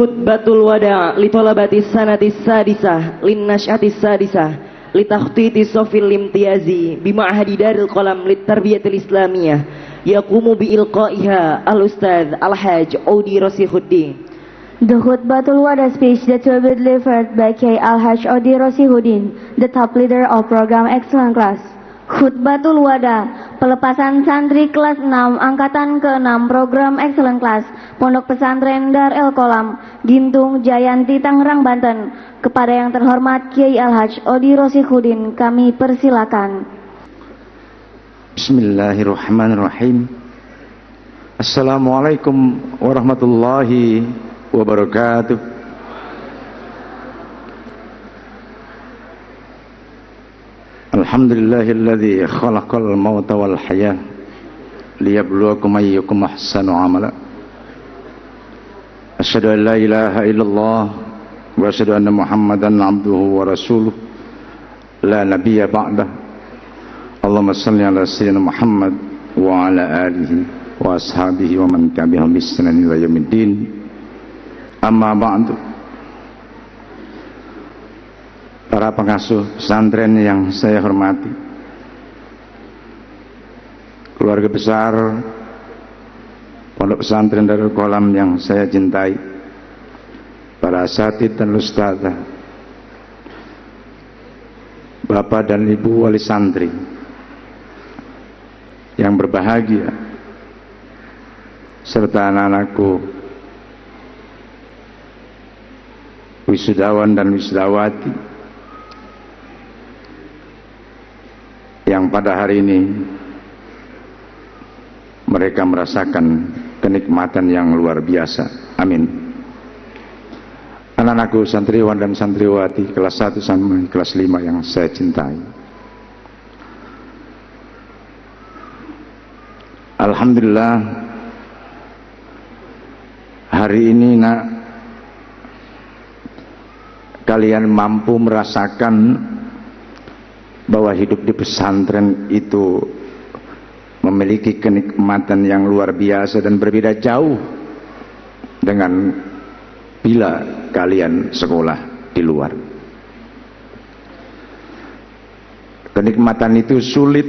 Khutbatul wada' li talabatis sanatis sadisah lin nash'atis sadisah li takhtiti sofil limtiyazi bima'hadi daril qalam lit tarbiyatil islamiyah yaqumu bi ilqaiha al-ustadz al-hajj Audi Rasihuddin. The Khutbatul Wada speech that will be delivered by K. Al-Hajj Audi Rasihuddin, the top leader of program Excellent Class. Khutbatul Wada, pelepasan santri kelas 6 angkatan ke-6 program Excellent Class, Pondok Pesantren Dar El Kolam, Gintung, Jayanti, Tangerang, Banten. Kepada yang terhormat Kiai Al-Hajj Audi Rasihuddin, kami persilakan. Bismillahirrahmanirrahim. Assalamualaikum warahmatullahi wabarakatuh. Alhamdulillahilladzi khalaqal mauta wal hayah liyabluwakum ayyukum ahsanu amala. Asyhadu an la ilaha illallah wa asyhadu anna Muhammadan abduhu wa rasuluh la nabiyya ba'dah. Allahumma salli ala sayyidina Muhammad wa ala alihi wa ashabihi wa man tabi'ahum bi ihsan ila yaumiddin. Amma ba'du. Para pengasuh pesantren yang saya hormati, keluarga besar Pondok Pesantren Darul Kolam yang saya cintai, para asatidz dan ustadzah, Bapak dan Ibu wali santri yang berbahagia, serta anak-anakku wisudawan dan wisudawati yang pada hari ini mereka merasakan kenikmatan yang luar biasa. Amin. Anak-anakku santriwan dan santriwati kelas 1 sampai kelas 5 yang saya cintai, alhamdulillah hari ini nak kalian mampu merasakan bahwa hidup di pesantren itu memiliki kenikmatan yang luar biasa dan berbeda jauh dengan bila kalian sekolah di luar. Kenikmatan itu sulit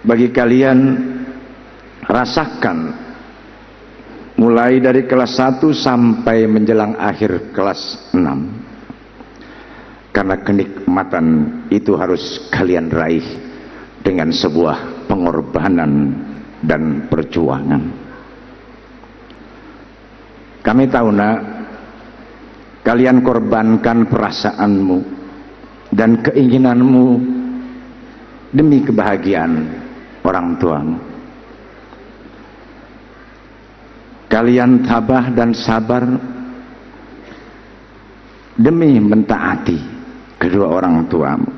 bagi kalian rasakan mulai dari kelas 1 sampai menjelang akhir kelas 6. Karena kenikmatan itu harus kalian raih dengan sebuah pengorbanan dan perjuangan. Kami tahu nak, kalian korbankan perasaanmu dan keinginanmu demi kebahagiaan orang tuamu. Kalian tabah dan sabar demi mentaati kedua orang tuamu.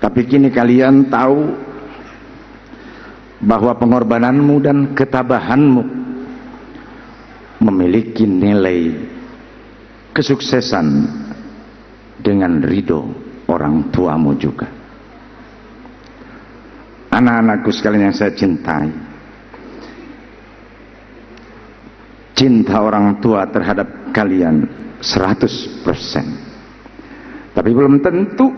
Tapi kini kalian tahu bahwa pengorbananmu dan ketabahanmu memiliki nilai kesuksesan dengan ridho orang tuamu juga. Anak-anakku sekalian yang saya cintai, cinta orang tua terhadap kalian 100%, tapi belum tentu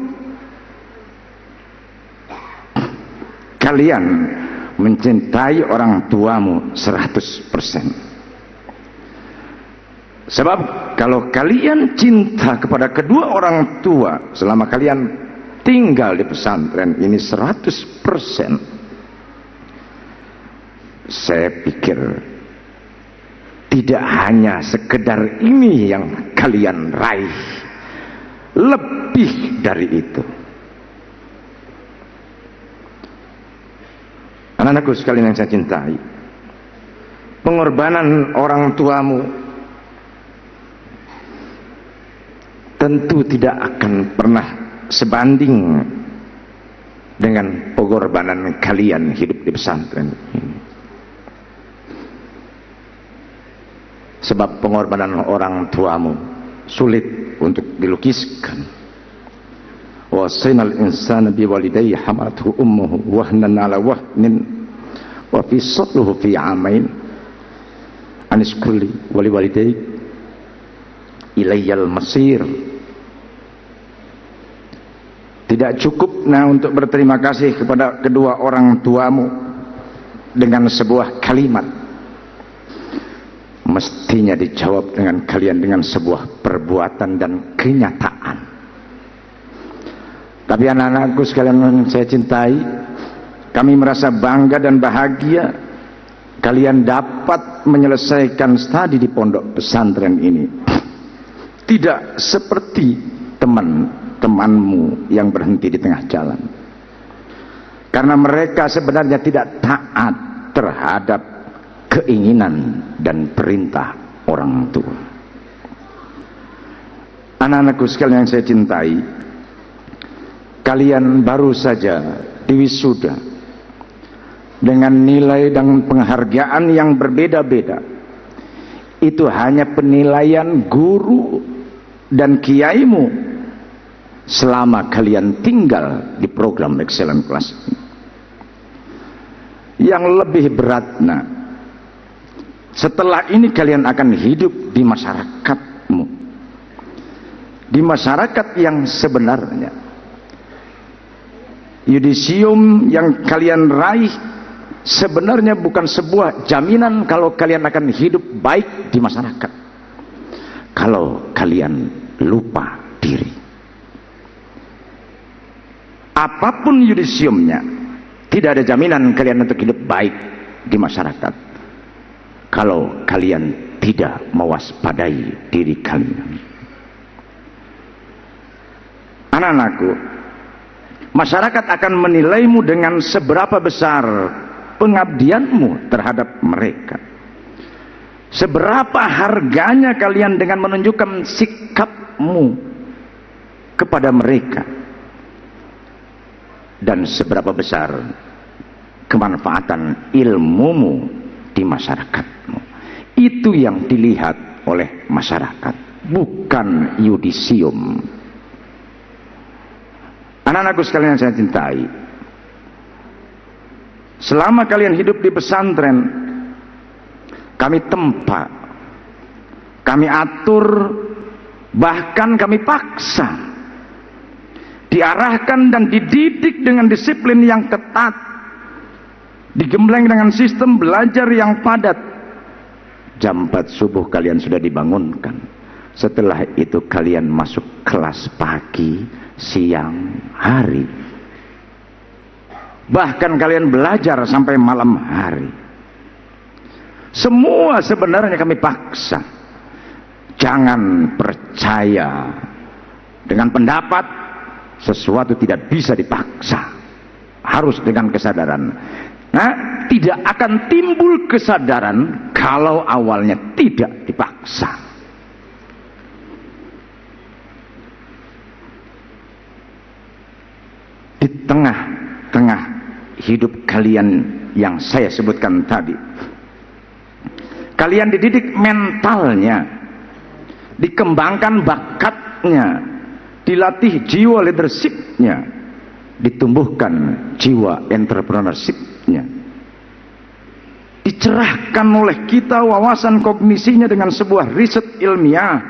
kalian mencintai orang tuamu 100%. Sebab kalau kalian cinta kepada kedua orang tua selama kalian tinggal di pesantren ini 100%, saya pikir tidak hanya sekedar ini yang kalian raih, lebih dari itu. Anak-anakku sekalian yang saya cintai, pengorbanan orang tuamu tentu tidak akan pernah sebanding dengan pengorbanan kalian hidup di pesantren ini. Sebab pengorbanan orang tuamu sulit untuk dilukiskan. Wasainal insana biwalidayhi hamathu ummuhu wahnan ala wahnin wa fisatluhu fi amain anis kulli wali walidayk ilayyal masir. Tidak cukup untuk berterima kasih kepada kedua orang tuamu dengan sebuah kalimat, mestinya dijawab dengan kalian dengan sebuah perbuatan dan kenyataan. Tapi anak-anakku sekalian yang saya cintai, kami merasa bangga dan bahagia kalian dapat menyelesaikan studi di pondok pesantren ini. Tidak seperti teman-temanmu yang berhenti di tengah jalan, karena mereka sebenarnya tidak taat terhadap keinginan dan perintah orang tua. Anak-anakku sekalian yang saya cintai, kalian baru saja diwisuda dengan nilai dan penghargaan yang berbeda-beda. Itu hanya penilaian guru dan kiaimu selama kalian tinggal di program Excellent Class. Yang lebih berat, setelah ini kalian akan hidup di masyarakatmu, di masyarakat yang sebenarnya. Yudisium yang kalian raih sebenarnya bukan sebuah jaminan kalau kalian akan hidup baik di masyarakat. Kalau kalian lupa diri, apapun yudisiumnya, tidak ada jaminan kalian untuk hidup baik di masyarakat kalau kalian tidak mewaspadai diri kalian. Anak-anakku, masyarakat akan menilaimu dengan seberapa besar pengabdianmu terhadap mereka, seberapa harganya kalian dengan menunjukkan sikapmu kepada mereka, dan seberapa besar kemanfaatan ilmumu di masyarakatmu. Itu yang dilihat oleh masyarakat, bukan yudisium. Anak-anakku sekalian yang saya cintai, selama kalian hidup di pesantren, kami tempa, kami atur, bahkan kami paksa, diarahkan dan dididik dengan disiplin yang ketat, digembleng dengan sistem belajar yang padat. Jam 4 subuh kalian sudah dibangunkan. Setelah itu kalian masuk kelas pagi, siang, hari. Bahkan kalian belajar sampai malam hari. Semua sebenarnya kami paksa. Jangan percaya dengan pendapat sesuatu tidak bisa dipaksa, harus dengan kesadaran. Tidak akan timbul kesadaran kalau awalnya tidak dipaksa. Di tengah-tengah hidup kalian yang saya sebutkan tadi, kalian dididik mentalnya, dikembangkan bakatnya, dilatih jiwa leadershipnya, ditumbuhkan jiwa entrepreneurshipnya, dicerahkan oleh kita wawasan kognisinya dengan sebuah riset ilmiah,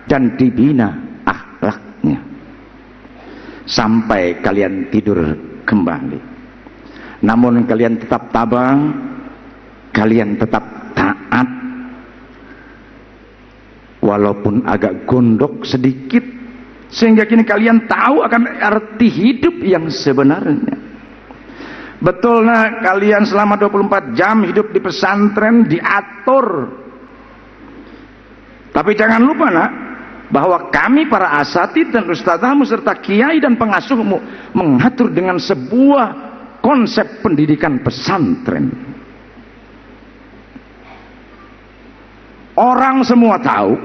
dan dibina akhlaknya sampai kalian tidur kembali. Namun kalian tetap tabah, kalian tetap taat, walaupun agak gondok sedikit, sehingga kini kalian tahu akan arti hidup yang sebenarnya. Betul kalian selama 24 jam hidup di pesantren diatur. Tapi jangan lupa bahwa kami para asatid dan ustadzahmu serta kiai dan pengasuhmu mengatur dengan sebuah konsep pendidikan pesantren. Orang semua tahu,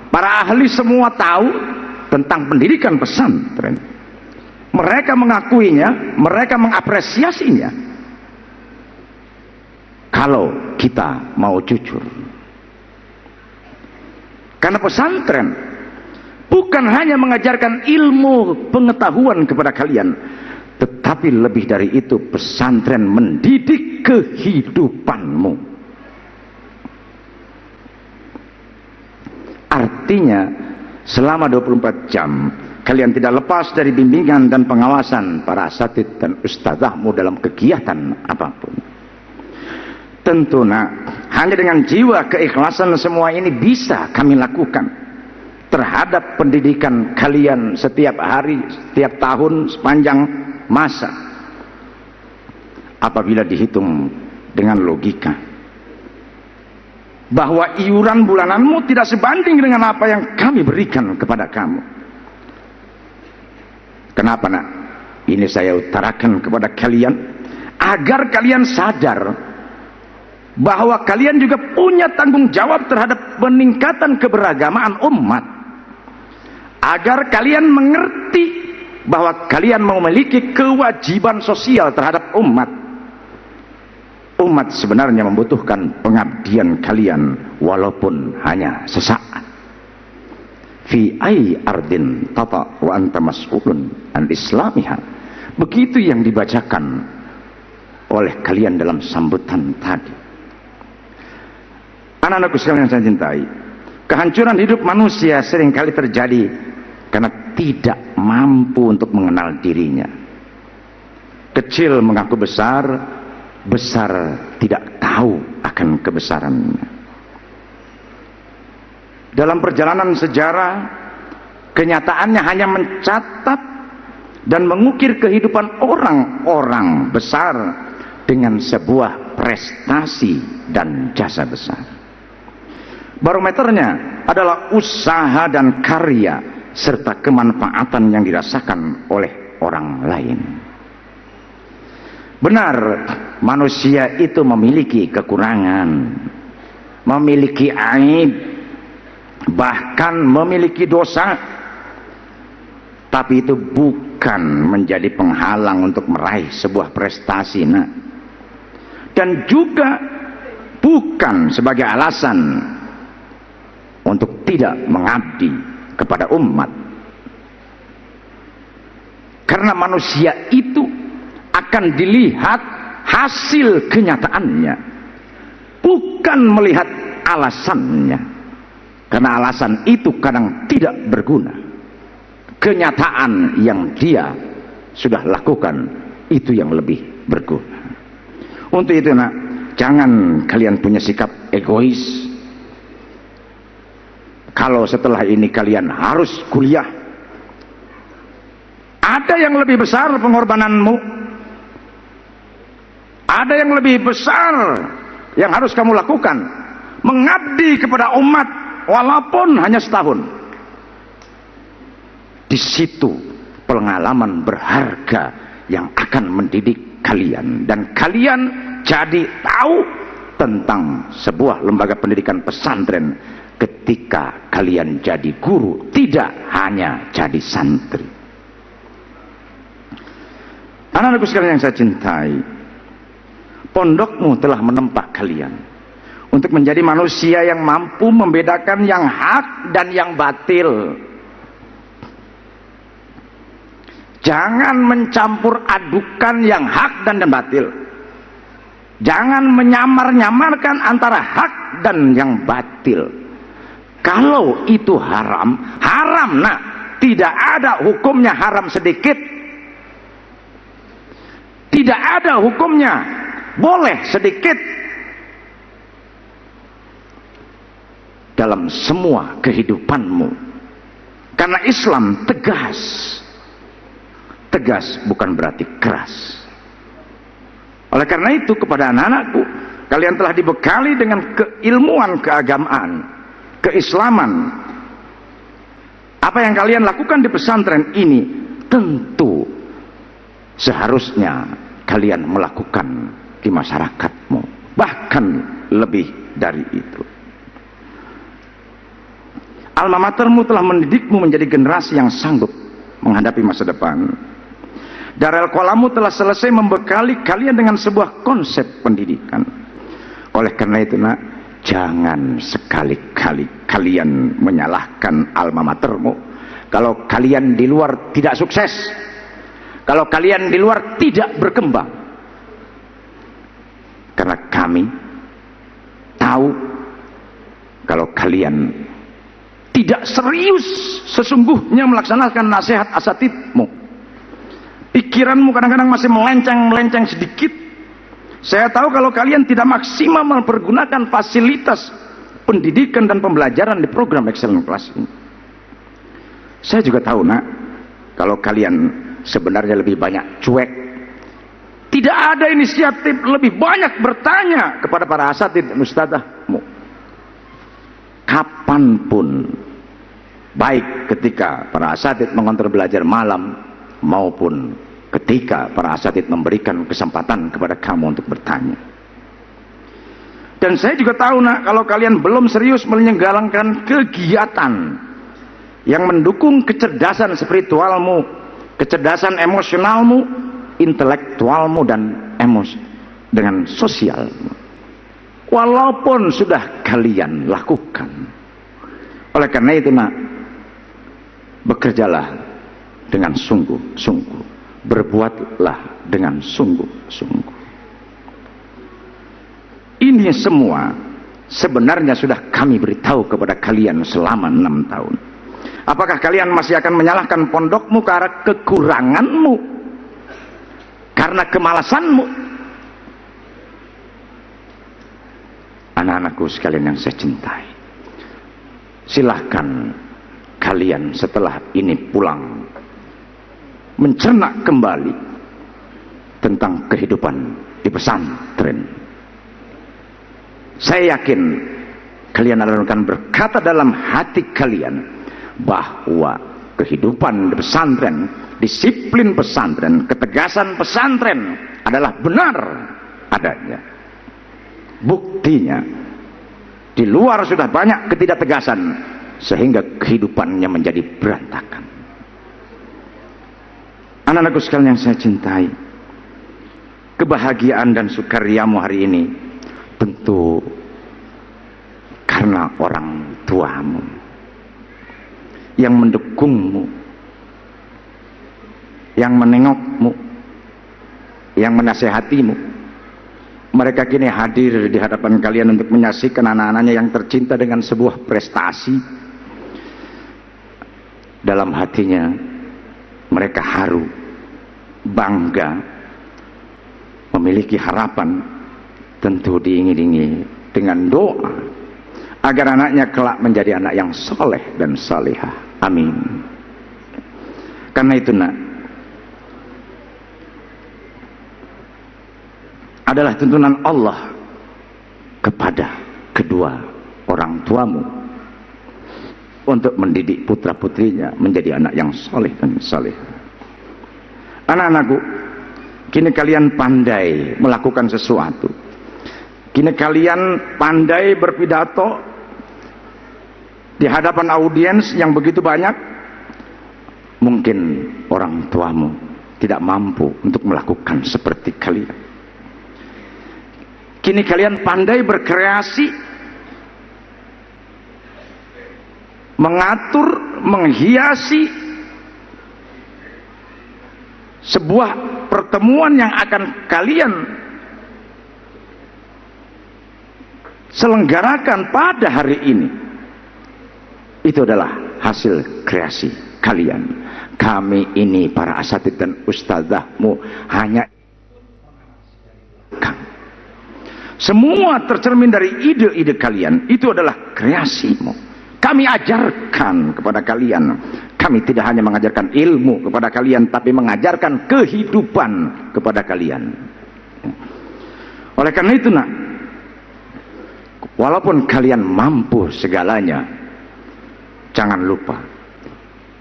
para ahli semua tahu tentang pendidikan pesantren. Mereka mengakuinya, mereka mengapresiasinya. Kalau kita mau jujur, karena pesantren bukan hanya mengajarkan ilmu pengetahuan kepada kalian, tetapi Tetapi lebih dari itu, pesantren mendidik kehidupanmu. Artinya selama 24 jam kalian tidak lepas dari bimbingan dan pengawasan para asatidz dan ustazahmu dalam kegiatan apapun. Tentu hanya dengan jiwa keikhlasan semua ini bisa kami lakukan terhadap pendidikan kalian setiap hari, setiap tahun, sepanjang masa. Apabila dihitung dengan logika bahwa iuran bulananmu tidak sebanding dengan apa yang kami berikan kepada kamu. Kenapa Ini saya utarakan kepada kalian agar kalian sadar bahwa kalian juga punya tanggung jawab terhadap peningkatan keberagaman umat. Agar kalian mengerti bahwa kalian memiliki kewajiban sosial terhadap umat. Umat sebenarnya membutuhkan pengabdian kalian walaupun hanya sesaat. Fi ai ardin tata wa anta mas'ulun an islamiha. Begitu yang dibacakan oleh kalian dalam sambutan tadi. Anak-anakku sekalian yang saya cintai, kehancuran hidup manusia seringkali terjadi karena tidak mampu untuk mengenal dirinya. Kecil mengaku besar, besar tidak tahu akan kebesarannya. Dalam perjalanan sejarah, kenyataannya hanya mencatat dan mengukir kehidupan orang-orang besar dengan sebuah prestasi dan jasa besar. Barometernya adalah usaha dan karya serta kemanfaatan yang dirasakan oleh orang lain. Benar, manusia itu memiliki kekurangan, memiliki aib, bahkan memiliki dosa, tapi itu bukan menjadi penghalang untuk meraih sebuah prestasi, dan juga bukan sebagai alasan untuk tidak mengabdi kepada umat. Karena manusia itu akan dilihat hasil kenyataannya, bukan melihat alasannya. Karena alasan itu kadang tidak berguna. Kenyataan yang dia sudah lakukan itu yang lebih berguna. Untuk itu jangan kalian punya sikap egois. Kalau setelah ini kalian harus kuliah, ada yang lebih besar pengorbananmu, ada yang lebih besar yang harus kamu lakukan, mengabdi kepada umat walaupun hanya setahun. Di situ pengalaman berharga yang akan mendidik kalian, dan kalian jadi tahu tentang sebuah lembaga pendidikan pesantren ketika kalian jadi guru, tidak hanya jadi santri. Anak-anakku sekalian yang saya cintai, pondokmu telah menempa kalian untuk menjadi manusia yang mampu membedakan yang hak dan yang batil. Jangan mencampur adukan yang hak dan yang batil. Jangan menyamar-nyamarkan antara hak dan yang batil. Kalau itu haram, haram tidak ada hukumnya haram sedikit. Tidak ada hukumnya boleh sedikit. Dalam semua kehidupanmu. Karena Islam tegas. Tegas bukan berarti keras. Oleh karena itu kepada anak-anakku, kalian telah dibekali dengan keilmuan keagamaan, keislaman. Apa yang kalian lakukan di pesantren ini tentu seharusnya kalian melakukan di masyarakatmu, bahkan lebih dari itu. Alma matermu telah mendidikmu menjadi generasi yang sanggup menghadapi masa depan. Darul Qalamu telah selesai membekali kalian dengan sebuah konsep pendidikan. Oleh karena itu jangan sekali-kali kalian menyalahkan alma matermu kalau kalian di luar tidak sukses, kalau kalian di luar tidak berkembang. Karena kami tahu kalau kalian tidak serius sesungguhnya melaksanakan nasihat asatidmu. Pikiranmu kadang-kadang masih melenceng sedikit. Saya tahu kalau kalian tidak maksimal mempergunakan fasilitas pendidikan dan pembelajaran di program Excellent Class ini. Saya juga tahu nak, kalau kalian sebenarnya lebih banyak cuek. Tidak ada inisiatif lebih banyak bertanya kepada para asatid dan ustadzahmu. Kapanpun, baik ketika para asatid mengontrol belajar malam maupun ketika para asatid memberikan kesempatan kepada kamu untuk bertanya. Dan saya juga tahu nak, kalau kalian belum serius menyelenggarakan kegiatan yang mendukung kecerdasan spiritualmu, kecerdasan emosionalmu, intelektualmu, dan emosi dengan sosial, walaupun sudah kalian lakukan. Oleh karena itu nak, bekerjalah dengan sungguh-sungguh, berbuatlah dengan sungguh-sungguh. Ini semua sebenarnya sudah kami beritahu kepada kalian selama 6 tahun. Apakah kalian masih akan menyalahkan pondokmu karena kekuranganmu, karena kemalasanmu? Anak-anakku sekalian yang saya cintai, silahkan kalian setelah ini pulang mencerna kembali tentang kehidupan di pesantren. Saya yakin kalian akan berkata dalam hati kalian bahwa kehidupan di pesantren, disiplin pesantren, ketegasan pesantren adalah benar adanya. Buktinya, di luar sudah banyak ketidaktegasan sehingga kehidupannya menjadi berantakan. Anak-anakku sekalian yang saya cintai, kebahagiaan dan sukariamu hari ini tentu karena orang tuamu yang mendukungmu, yang menengokmu, yang menasehatimu. Mereka kini hadir di hadapan kalian untuk menyaksikan anak-anaknya yang tercinta dengan sebuah prestasi. Dalam hatinya mereka haru, bangga, memiliki harapan, tentu diiringi dengan doa agar anaknya kelak menjadi anak yang soleh dan salihah. Amin. Karena itu nak, adalah tuntunan Allah kepada kedua orang tuamu untuk mendidik putra putrinya menjadi anak yang soleh dan salihah. Anak-anakku, kini kalian pandai melakukan sesuatu. Kini kalian pandai berpidato di hadapan audiens yang begitu banyak. Mungkin orang tuamu tidak mampu untuk melakukan seperti kalian. Kini kalian pandai berkreasi, mengatur, menghiasi sebuah pertemuan yang akan kalian selenggarakan pada hari ini. Itu adalah hasil kreasi kalian. Kami ini para asatid dan ustadzahmu hanya semua tercermin dari ide-ide kalian. Itu adalah kreasimu. Kami ajarkan kepada kalian. Kami tidak hanya mengajarkan ilmu kepada kalian, tapi mengajarkan kehidupan kepada kalian. Oleh karena itu nak, walaupun kalian mampu segalanya, jangan lupa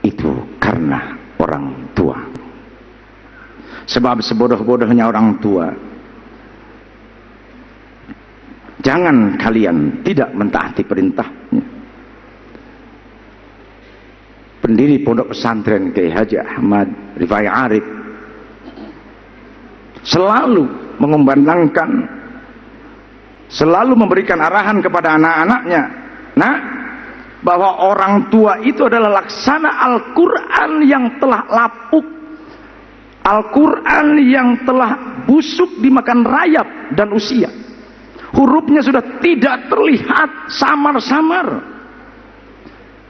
itu karena orang tua. Sebab sebodoh-bodohnya orang tua, jangan kalian tidak mentaati perintahnya. Pendiri pondok pesantren Kiai Haji Ahmad Rifai Arif selalu mengumandangkan, selalu memberikan arahan kepada anak-anaknya, nah, bahwa orang tua itu adalah laksana Al-Quran yang telah lapuk Al-Quran yang telah busuk dimakan rayap dan usia. Hurufnya sudah tidak terlihat, samar-samar.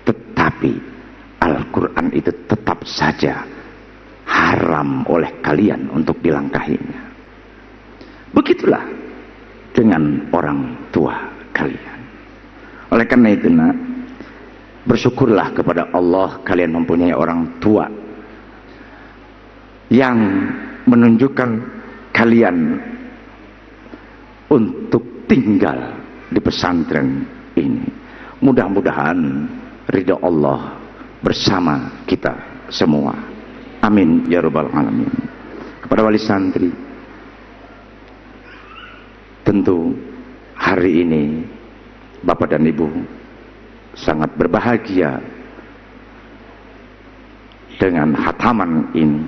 Tetapi Al-Quran itu tetap saja haram oleh kalian untuk dilangkahinya. Begitulah dengan orang tua kalian. Oleh karena itu nak, bersyukurlah kepada Allah kalian mempunyai orang tua yang menunjukkan kalian untuk tinggal di pesantren ini. Mudah-mudahan ridha Allah bersama kita semua. Amin ya rabbal alamin. Kepada wali santri, tentu hari ini Bapak dan Ibu sangat berbahagia dengan khataman ini.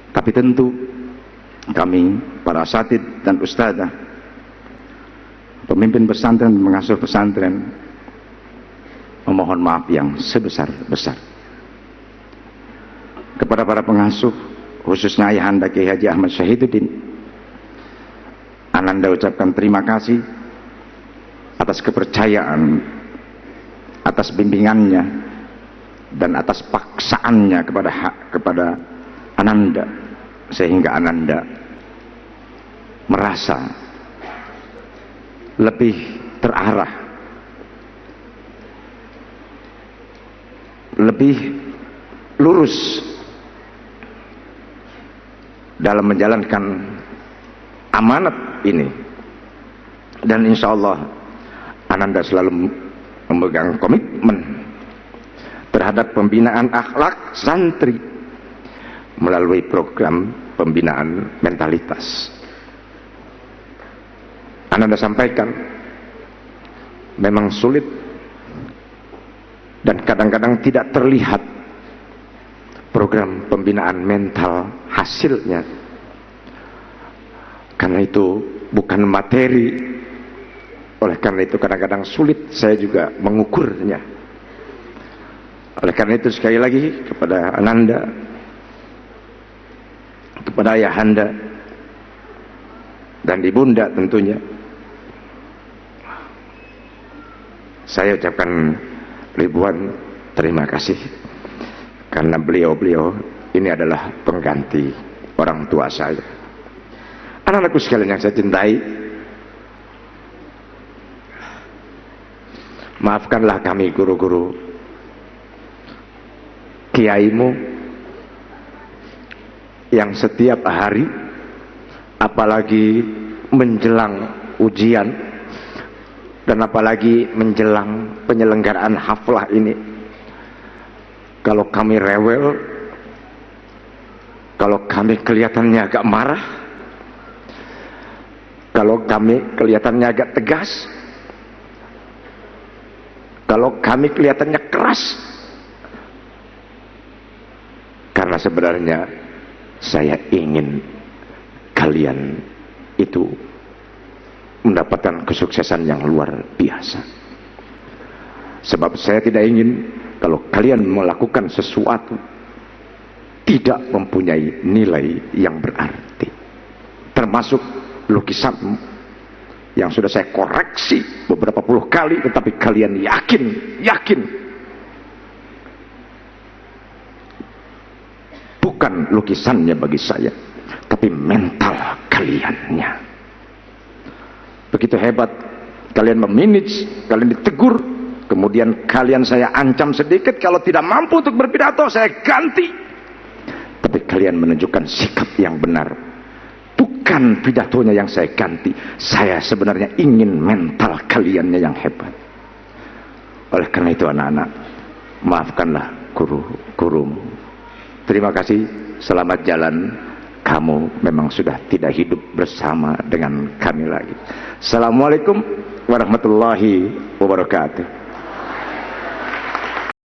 Tapi tentu kami para asatid dan ustadzah, pemimpin pesantren, mengasuh pesantren, memohon maaf yang sebesar-besar kepada para pengasuh, khususnya Ayahanda Kiai Haji Ahmad Syahiduddin. Ananda ucapkan terima kasih atas kepercayaan, atas bimbingannya, dan atas paksaannya kepada Ananda, sehingga Ananda merasa lebih terarah, lebih lurus dalam menjalankan amanat ini. Dan insya Allah Ananda selalu memegang komitmen terhadap pembinaan akhlak santri melalui program pembinaan mentalitas. Ananda sampaikan memang sulit dan kadang-kadang tidak terlihat program pembinaan mental hasilnya, karena itu bukan materi. Oleh karena itu kadang-kadang sulit saya juga mengukurnya. Oleh karena itu sekali lagi kepada Ananda, kepada Ayahanda dan Ibunda tentunya, saya ucapkan ribuan terima kasih, karena beliau-beliau ini adalah pengganti orang tua saya. Anak-anakku sekalian yang saya cintai, maafkanlah kami guru-guru, kiaimu yang setiap hari, apalagi menjelang ujian dan apalagi menjelang penyelenggaraan haflah ini, kalau kami rewel, kalau kami kelihatannya agak marah, kalau kami kelihatannya agak tegas, kalau kami kelihatannya keras, karena sebenarnya saya ingin kalian itu mendapatkan kesuksesan yang luar biasa. Sebab saya tidak ingin kalau kalian melakukan sesuatu tidak mempunyai nilai yang berarti, termasuk lukisanmu yang sudah saya koreksi beberapa puluh kali, tetapi kalian yakin bukan lukisannya bagi saya, tapi mental kaliannya. Begitu hebat kalian memanage, kalian ditegur, kemudian kalian saya ancam sedikit, kalau tidak mampu untuk berpidato saya ganti, tapi kalian menunjukkan sikap yang benar. Bukan pidatonya yang saya ganti, saya sebenarnya ingin mental kaliannya yang hebat. Oleh karena itu anak-anak, maafkanlah guru-gurumu. Terima kasih, selamat jalan. Kamu memang sudah tidak hidup bersama dengan kami lagi. Assalamualaikum warahmatullahi wabarakatuh.